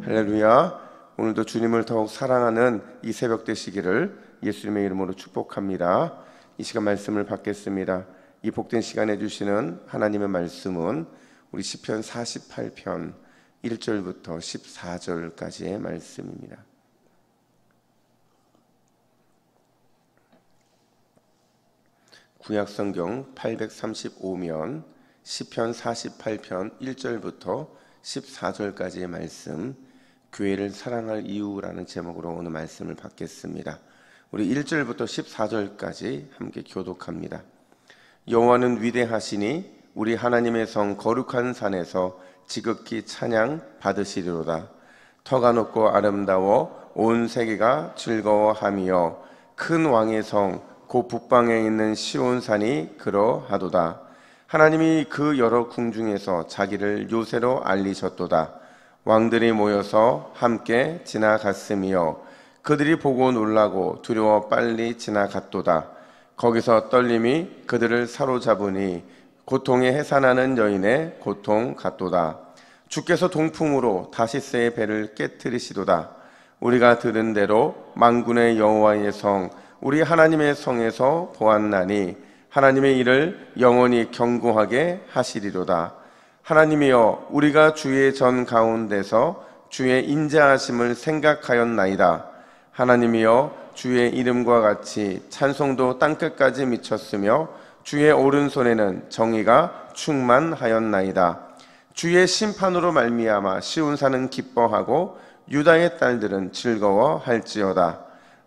할렐루야. 오늘도 주님을 더욱 사랑하는 이 새벽 되시기를 예수님의 이름으로 축복합니다. 이 시간 말씀을 받겠습니다. 이 복된 시간에 주시는 하나님의 말씀은 우리 시편 48편 1절부터 14절까지의 말씀입니다. 구약성경 835면 시편 48편 1절부터 14절까지의 말씀, 교회를 사랑할 이유라는 제목으로 오늘 말씀을 받겠습니다. 우리 1절부터 14절까지 함께 교독합니다. 여호와는 위대하시니 우리 하나님의 성 거룩한 산에서 지극히 찬양 받으시리로다. 터가 높고 아름다워 온 세계가 즐거워하며 큰 왕의 성 곧 북방에 있는 시온산이 그러하도다. 하나님이 그 여러 궁중에서 자기를 요새로 알리셨도다. 왕들이 모여서 함께 지나갔으며 그들이 보고 놀라고 두려워 빨리 지나갔도다. 거기서 떨림이 그들을 사로잡으니 고통에 해산하는 여인의 고통 같도다. 주께서 동풍으로 다시스의 배를 깨트리시도다. 우리가 들은 대로 만군의 여호와의 성 우리 하나님의 성에서 보았나니 하나님의 일을 영원히 경고하게 하시리로다. 하나님이여, 우리가 주의 전 가운데서 주의 인자하심을 생각하였나이다. 하나님이여, 주의 이름과 같이 찬송도 땅끝까지 미쳤으며 주의 오른손에는 정의가 충만하였나이다. 주의 심판으로 말미암아 시온산은 기뻐하고 유다의 딸들은 즐거워할지어다.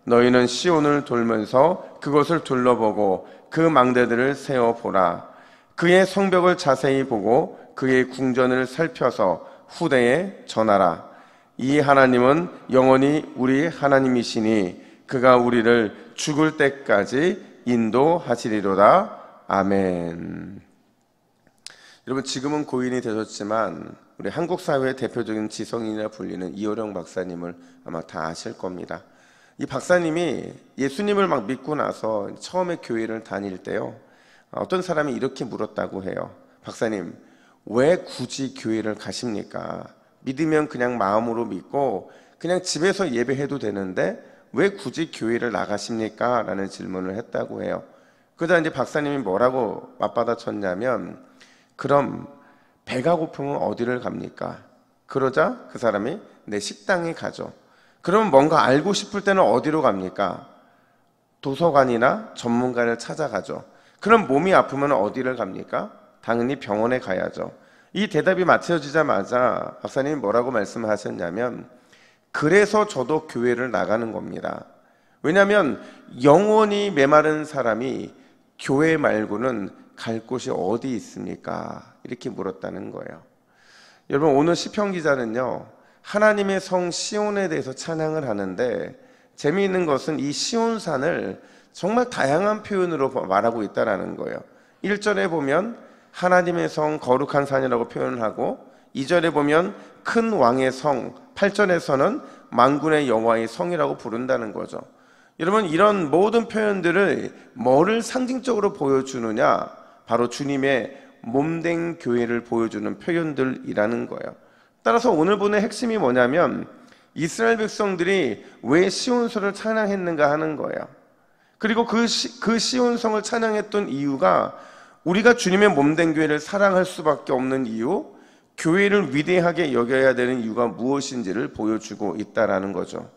너희는 시온을 돌면서 그것을 둘러보고 그 망대들을 세어보라. 그의 성벽을 자세히 보고 그의 궁전을 살펴서 후대에 전하라. 이 하나님은 영원히 우리 하나님이시니 그가 우리를 죽을 때까지 인도하시리로다. 아멘. 여러분, 지금은 고인이 되셨지만 우리 한국 사회의 대표적인 지성인이라 불리는 이호령 박사님을 아마 다 아실 겁니다. 이 박사님이 예수님을 막 믿고 나서 처음에 교회를 다닐 때요, 어떤 사람이 이렇게 물었다고 해요. 박사님, 왜 굳이 교회를 가십니까? 믿으면 그냥 마음으로 믿고 그냥 집에서 예배해도 되는데 왜 굳이 교회를 나가십니까? 라는 질문을 했다고 해요. 그러다 이제 박사님이 뭐라고 맞받아쳤냐면, 그럼 배가 고프면 어디를 갑니까? 그러자 그 사람이 내 식당에 가죠. 그러면 뭔가 알고 싶을 때는 어디로 갑니까? 도서관이나 전문가를 찾아가죠. 그럼 몸이 아프면 어디를 갑니까? 당연히 병원에 가야죠. 이 대답이 맞춰지자마자 박사님이 뭐라고 말씀하셨냐면, 그래서 저도 교회를 나가는 겁니다. 왜냐하면 영원히 메마른 사람이 교회 말고는 갈 곳이 어디 있습니까? 이렇게 물었다는 거예요. 여러분, 오늘 시편 기자는요, 하나님의 성 시온에 대해서 찬양을 하는데, 재미있는 것은 이 시온산을 정말 다양한 표현으로 말하고 있다는 거예요. 1절에 보면 하나님의 성 거룩한 산이라고 표현을 하고, 2절에 보면 큰 왕의 성, 8절에서는 만군의 여호와의 성이라고 부른다는 거죠. 여러분, 이런 모든 표현들을 뭐를 상징적으로 보여주느냐? 바로 주님의 몸된 교회를 보여주는 표현들이라는 거예요. 따라서 오늘 본의 핵심이 뭐냐면, 이스라엘 백성들이 왜 시온성을 찬양했는가 하는 거예요. 그리고 그 시온성을 찬양했던 이유가 우리가 주님의 몸된 교회를 사랑할 수밖에 없는 이유, 교회를 위대하게 여겨야 되는 이유가 무엇인지를 보여주고 있다는 거죠.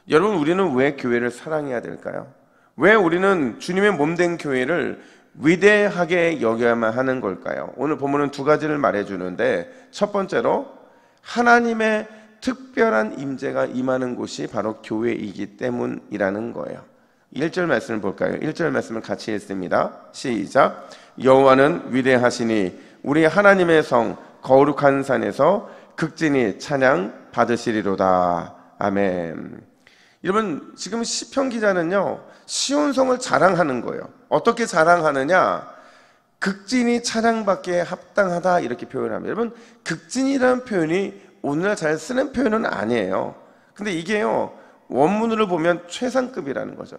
여러분, 우리는 왜 교회를 사랑해야 될까요? 왜 우리는 주님의 몸된 교회를 위대하게 여겨야만 하는 걸까요? 오늘 본문은 두 가지를 말해주는데, 첫 번째로 하나님의 특별한 임재가 임하는 곳이 바로 교회이기 때문이라는 거예요. 1절 말씀을 볼까요? 1절 말씀을 같이 읽습니다. 시작. 여호와는 위대하시니 우리 하나님의 성 거룩한 산에서 극진히 찬양 받으시리로다. 아멘. 여러분, 지금 시편 기자는요, 시온성을 자랑하는 거예요. 어떻게 자랑하느냐? 극진히 찬양받기에 합당하다, 이렇게 표현합니다. 여러분, 극진이라는 표현이 오늘날 잘 쓰는 표현은 아니에요. 근데 이게요, 원문으로 보면 최상급이라는 거죠.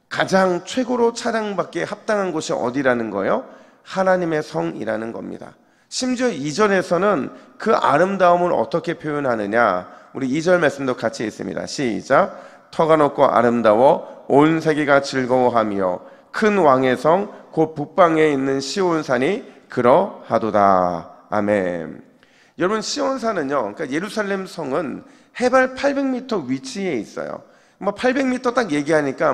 가장 최고로 찬양받기에 합당한 곳이 어디라는 거예요? 하나님의 성이라는 겁니다. 심지어 2절에서는 그 아름다움을 어떻게 표현하느냐? 우리 2절 말씀도 같이 있습니다. 시작. 터가 높고 아름다워 온 세계가 즐거워하며 큰 왕의 성 곧 북방에 있는 시온산이 그러하도다. 아멘. 여러분, 시온산은요, 그러니까 예루살렘 성은 해발 800m 위치에 있어요. 800m 딱 얘기하니까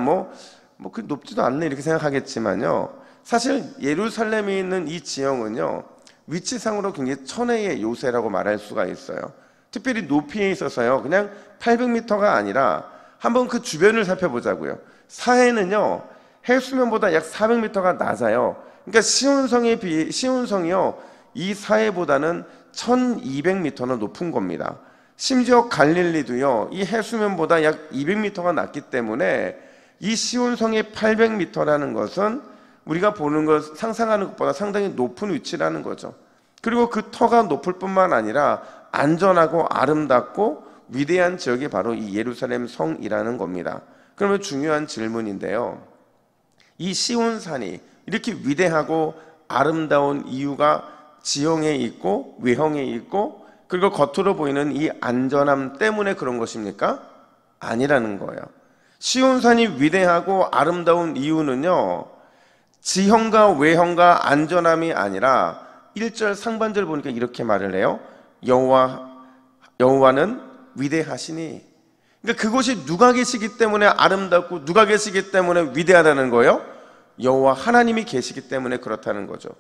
그 높지도 않네 이렇게 생각하겠지만요, 사실 예루살렘에 있는 이 지형은요, 위치상으로 굉장히 천혜의 요새라고 말할 수가 있어요. 특별히 높이에 있어서요, 그냥 800m가 아니라 한번 그 주변을 살펴보자고요. 사해는요, 해수면보다 약 400m가 낮아요. 그러니까 시온성이요, 이 사해보다는 1200m나 높은 겁니다. 심지어 갈릴리도요, 이 해수면보다 약 200m가 낮기 때문에 이 시온성이 800m라는 것은 우리가 보는 것, 상상하는 것보다 상당히 높은 위치라는 거죠. 그리고 그 터가 높을 뿐만 아니라 안전하고 아름답고 위대한 지역이 바로 이 예루살렘 성이라는 겁니다. 그러면 중요한 질문인데요, 이 시온산이 이렇게 위대하고 아름다운 이유가 지형에 있고 외형에 있고 그리고 겉으로 보이는 이 안전함 때문에 그런 것입니까? 아니라는 거예요. 시온산이 위대하고 아름다운 이유는요, 지형과 외형과 안전함이 아니라 1절 상반절 보니까 이렇게 말을 해요. 여호와는 위대하시니. 그러니까 그곳이 누가 계시기 때문에 아름답고 누가 계시기 때문에 위대하다는 거예요? 여호와 하나님이 계시기 때문에 그렇다는 거죠.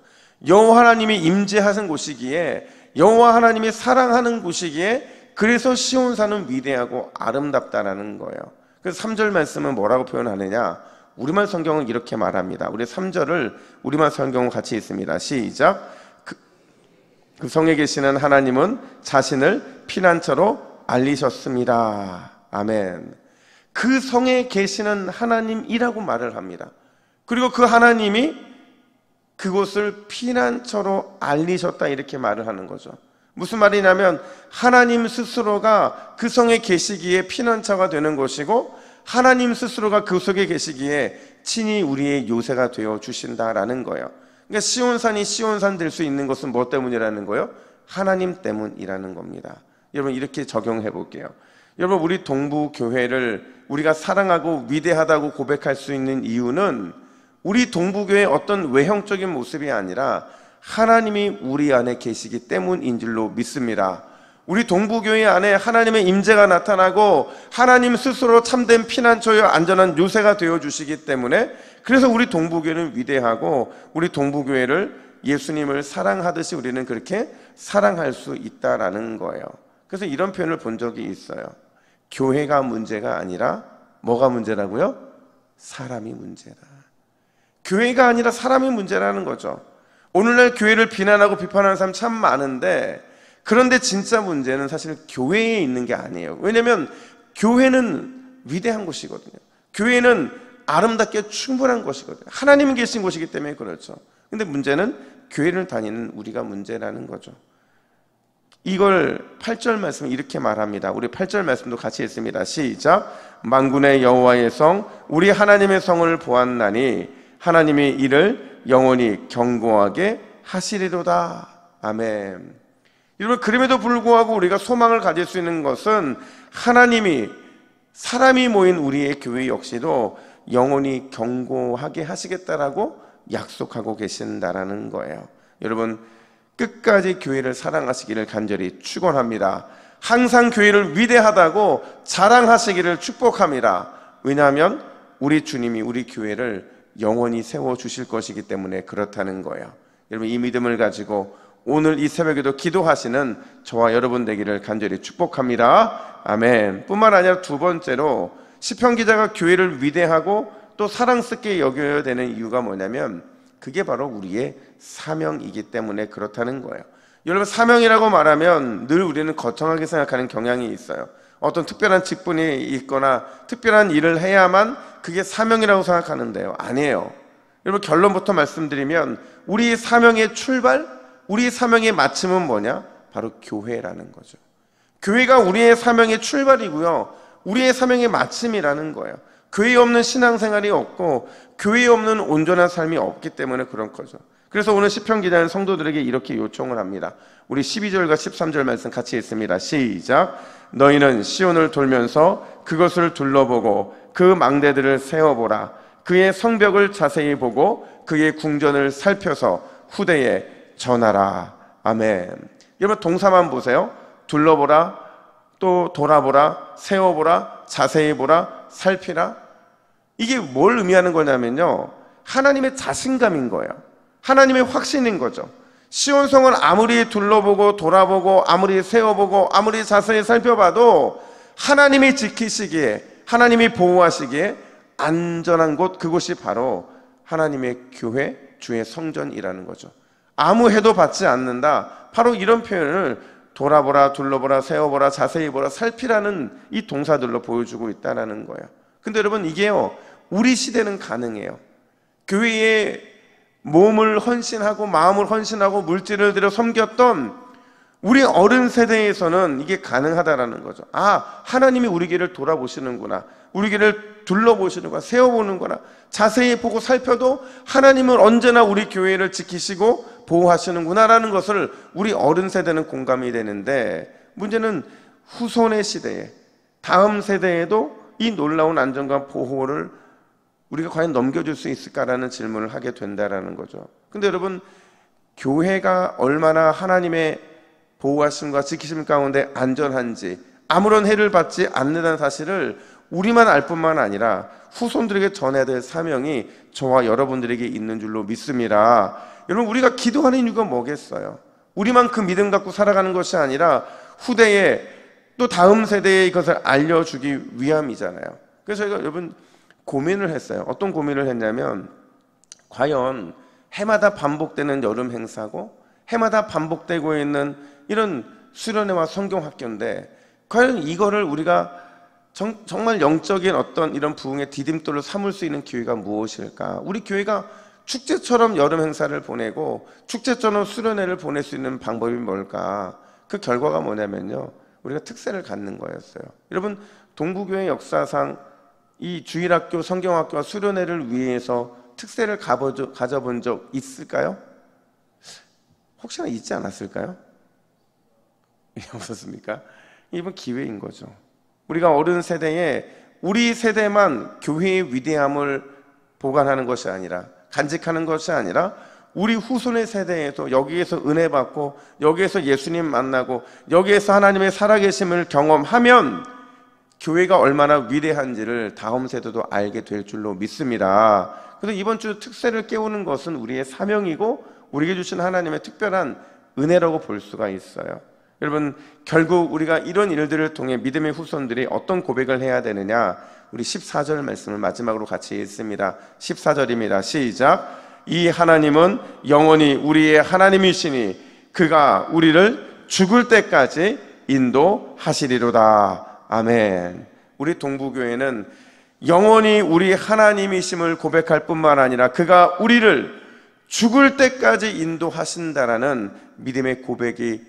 여호와 하나님이 임재하는 곳이기에, 여호와 하나님이 사랑하는 곳이기에, 그래서 시온산은 위대하고 아름답다라는 거예요. 그래서 3절 말씀은 뭐라고 표현하느냐, 우리말 성경은 이렇게 말합니다. 우리 3절을 우리말 성경은 같이 있습니다. 시작. 그 성에 계시는 하나님은 자신을 피난처로 알리셨습니다. 아멘. 그 성에 계시는 하나님이라고 말을 합니다. 그리고 그 하나님이 그곳을 피난처로 알리셨다 이렇게 말을 하는 거죠. 무슨 말이냐면 하나님 스스로가 그 성에 계시기에 피난처가 되는 것이고, 하나님 스스로가 그 속에 계시기에 친히 우리의 요새가 되어 주신다라는 거예요. 그러니까 시온산이 시온산 될 수 있는 것은 뭐 때문이라는 거예요? 하나님 때문이라는 겁니다. 여러분, 이렇게 적용해 볼게요. 여러분, 우리 동부교회를 우리가 사랑하고 위대하다고 고백할 수 있는 이유는 우리 동부교회의 어떤 외형적인 모습이 아니라 하나님이 우리 안에 계시기 때문인 줄로 믿습니다. 우리 동부교회 안에 하나님의 임재가 나타나고 하나님 스스로 참된 피난처여 안전한 요새가 되어주시기 때문에, 그래서 우리 동부교회는 위대하고 우리 동부교회를 예수님을 사랑하듯이 우리는 그렇게 사랑할 수 있다라는 거예요. 그래서 이런 표현을 본 적이 있어요. 교회가 문제가 아니라 뭐가 문제라고요? 사람이 문제라. 교회가 아니라 사람이 문제라는 거죠. 오늘날 교회를 비난하고 비판하는 사람 참 많은데, 그런데 진짜 문제는 사실 교회에 있는 게 아니에요. 왜냐하면 교회는 위대한 곳이거든요. 교회는 아름답게 충분한 곳이거든요. 하나님이 계신 곳이기 때문에 그렇죠. 근데 문제는 교회를 다니는 우리가 문제라는 거죠. 이걸 8절 말씀 이렇게 말합니다. 우리 8절 말씀도 같이 읽습니다. 시작. 만군의 여호와의 성, 우리 하나님의 성을 보았나니 하나님이 이를 영원히 견고하게 하시리로다. 아멘. 여러분, 그럼에도 불구하고 우리가 소망을 가질 수 있는 것은 하나님이 사람이 모인 우리의 교회 역시도 영원히 견고하게 하시겠다라고 약속하고 계신다라는 거예요. 여러분, 끝까지 교회를 사랑하시기를 간절히 축원합니다. 항상 교회를 위대하다고 자랑하시기를 축복합니다. 왜냐하면 우리 주님이 우리 교회를 영원히 세워주실 것이기 때문에 그렇다는 거예요. 여러분, 이 믿음을 가지고 오늘 이 새벽에도 기도하시는 저와 여러분 되기를 간절히 축복합니다. 아멘. 뿐만 아니라 두 번째로 시편 기자가 교회를 위대하고 또 사랑스럽게 여겨야 되는 이유가 뭐냐면, 그게 바로 우리의 사명이기 때문에 그렇다는 거예요. 여러분, 사명이라고 말하면 늘 우리는 거창하게 생각하는 경향이 있어요. 어떤 특별한 직분이 있거나 특별한 일을 해야만 그게 사명이라고 생각하는데요, 아니에요. 여러분, 결론부터 말씀드리면 우리의 사명의 출발, 우리의 사명의 마침은 뭐냐? 바로 교회라는 거죠. 교회가 우리의 사명의 출발이고요, 우리의 사명의 마침이라는 거예요. 교회 없는 신앙생활이 없고 교회 없는 온전한 삶이 없기 때문에 그런 거죠. 그래서 오늘 시편 기자는 성도들에게 이렇게 요청을 합니다. 우리 12절과 13절 말씀 같이 읽습니다. 시작. 너희는 시온을 돌면서 그것을 둘러보고 그 망대들을 세어보라. 그의 성벽을 자세히 보고 그의 궁전을 살펴서 후대에 전하라. 아멘. 여러분 동사만 보세요. 둘러보라, 또 돌아보라, 세어보라, 자세히 보라, 살피라. 이게 뭘 의미하는 거냐면요, 하나님의 자신감인 거예요. 하나님의 확신인 거죠. 시온성을 아무리 둘러보고 돌아보고 아무리 세어보고 아무리 자세히 살펴봐도 하나님이 지키시기에, 하나님이 보호하시기에 안전한 곳, 그곳이 바로 하나님의 교회, 주의 성전이라는 거죠. 아무 해도 받지 않는다, 바로 이런 표현을 돌아보라, 둘러보라, 세어보라, 자세히 보라, 살피라는 이 동사들로 보여주고 있다는 거예요. 근데 여러분 이게요, 우리 시대는 가능해요. 교회에 몸을 헌신하고 마음을 헌신하고 물질을 들여 섬겼던 우리 어른 세대에서는 이게 가능하다라는 거죠. 아, 하나님이 우리 길을 돌아보시는구나, 우리 길을 둘러보시는구나, 세워보는구나, 자세히 보고 살펴도 하나님은 언제나 우리 교회를 지키시고 보호하시는구나 라는 것을 우리 어른 세대는 공감이 되는데, 문제는 후손의 시대에, 다음 세대에도 이 놀라운 안전과 보호를 우리가 과연 넘겨줄 수 있을까라는 질문을 하게 된다라는 거죠. 근데 여러분, 교회가 얼마나 하나님의 보호하심과 지키심 가운데 안전한지, 아무런 해를 받지 않는다는 사실을 우리만 알 뿐만 아니라 후손들에게 전해야 될 사명이 저와 여러분들에게 있는 줄로 믿습니다. 여러분, 우리가 기도하는 이유가 뭐겠어요? 우리만 그 믿음 갖고 살아가는 것이 아니라 후대에, 또 다음 세대에 이것을 알려주기 위함이잖아요. 그래서 저희가 여러분 고민을 했어요. 어떤 고민을 했냐면, 과연 해마다 반복되는 여름 행사고 해마다 반복되고 있는 이런 수련회와 성경학교인데, 과연 이거를 우리가 정말 영적인 어떤 이런 부흥의 디딤돌을 삼을 수 있는 기회가 무엇일까? 우리 교회가 축제처럼 여름 행사를 보내고 축제처럼 수련회를 보낼 수 있는 방법이 뭘까? 그 결과가 뭐냐면요, 우리가 특세를 갖는 거였어요. 여러분, 동부교회 역사상 이 주일학교, 성경학교와 수련회를 위해서 특세를 가져본 적 있을까요? 혹시나 있지 않았을까요? 없었습니까? 이번 기회인 거죠. 우리가 어른 세대에 우리 세대만 교회의 위대함을 보관하는 것이 아니라, 간직하는 것이 아니라 우리 후손의 세대에도 여기에서 은혜 받고 여기에서 예수님 만나고 여기에서 하나님의 살아계심을 경험하면 교회가 얼마나 위대한지를 다음 세대도 알게 될 줄로 믿습니다. 그래서 이번 주 특세를 깨우는 것은 우리의 사명이고 우리에게 주신 하나님의 특별한 은혜라고 볼 수가 있어요. 여러분, 결국 우리가 이런 일들을 통해 믿음의 후손들이 어떤 고백을 해야 되느냐, 우리 14절 말씀을 마지막으로 같이 읽습니다. 14절입니다. 시작. 이 하나님은 영원히 우리의 하나님이시니 그가 우리를 죽을 때까지 인도하시리로다. 아멘. 우리 동부교회는 영원히 우리 하나님이심을 고백할 뿐만 아니라 그가 우리를 죽을 때까지 인도하신다라는 믿음의 고백이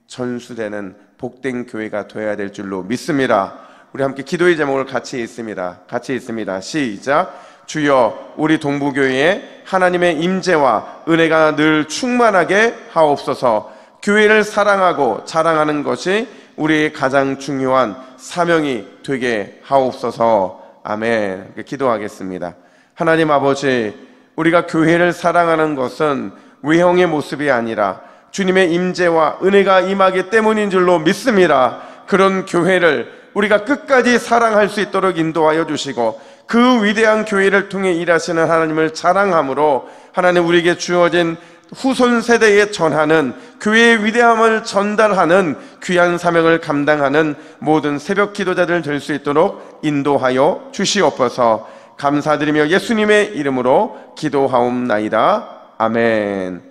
전수되는 복된 교회가 되어야 될 줄로 믿습니다. 우리 함께 기도의 제목을 같이 읽습니다. 같이 읽습니다. 시작. 주여, 우리 동부교회에 하나님의 임재와 은혜가 늘 충만하게 하옵소서. 교회를 사랑하고 자랑하는 것이 우리의 가장 중요한 사명이 되게 하옵소서. 아멘. 기도하겠습니다. 하나님 아버지, 우리가 교회를 사랑하는 것은 외형의 모습이 아니라 주님의 임재와 은혜가 임하기 때문인 줄로 믿습니다. 그런 교회를 우리가 끝까지 사랑할 수 있도록 인도하여 주시고, 그 위대한 교회를 통해 일하시는 하나님을 자랑함으로 하나님 우리에게 주어진 후손 세대에 전하는 교회의 위대함을 전달하는 귀한 사명을 감당하는 모든 새벽 기도자들 될 수 있도록 인도하여 주시옵소서. 감사드리며 예수님의 이름으로 기도하옵나이다. 아멘.